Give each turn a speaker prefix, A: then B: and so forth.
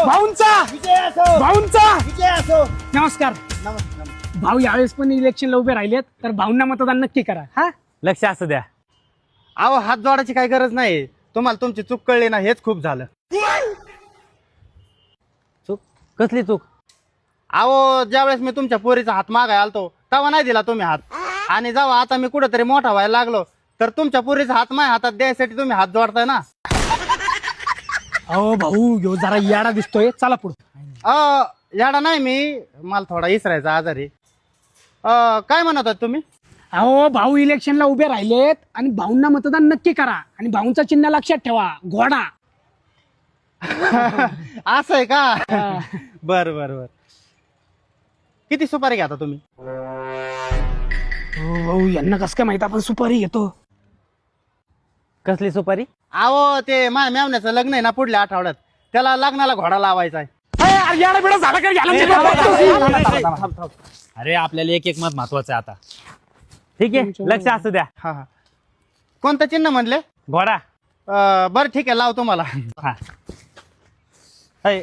A: भाऊंचा
B: विजय असो,
A: भाऊंचा
B: विजय असो.
A: नमस्कार
B: नमस्कार.
A: भाऊ यावेळेस पण इलेक्शनला उभे राहिलेत तर भाऊंना मतदान नक्की करा हा
C: लक्ष असू द्या.
B: अहो हात जोडायची काही गरज नाही. तुम्हाला तुमची चूक कळली ना हेच खूप झालं.
C: चूक कसली चूक?
B: अहो ज्यावेळेस मी तुमच्या पोरीचा हात मागाय आलतो तेव्हा नाही दिला तुम्ही हात. आणि जेव्हा आता मी कुठेतरी मोठा व्हायला लागलो तर तुमच्या पोरीचा हात माझ्या हातात द्यायसाठी तुम्ही हात जोडताय ना.
A: अहो भाऊ ह्यो जरा याडा दिसतोय चला पुढे
B: याडा नाही मी, मला थोडा इसरायचा आजारी. काय म्हणत होत तुम्ही?
A: अहो भाऊ इलेक्शनला उभे राहिलेत आणि भाऊंना मतदान नक्की करा आणि भाऊंचा चिन्ह लक्षात ठेवा घोडा.
B: असं आहे का? बर बर बर. किती सुपारी घ्या तुम्ही?
A: हो भाऊ यांना कसं काय माहित आपण सुपारी घेतो.
C: कसली सुपारी?
B: अहो ते माझ्या मेवण्याचं लग्न आहे ना पुढल्या आठवड्यात, त्याला लग्नाला घोडा लावायचा आहे.
A: याडा बिडा झाला का याला
C: अरे आपल्याला एक एक मत महत्वाचं आहे आता. ठीक आहे लक्ष असू द्या.
B: हा हा. कोणतं चिन्ह म्हणले?
C: घोडा.
B: बरं ठीक आहे लावतो मला.
C: हा
B: है.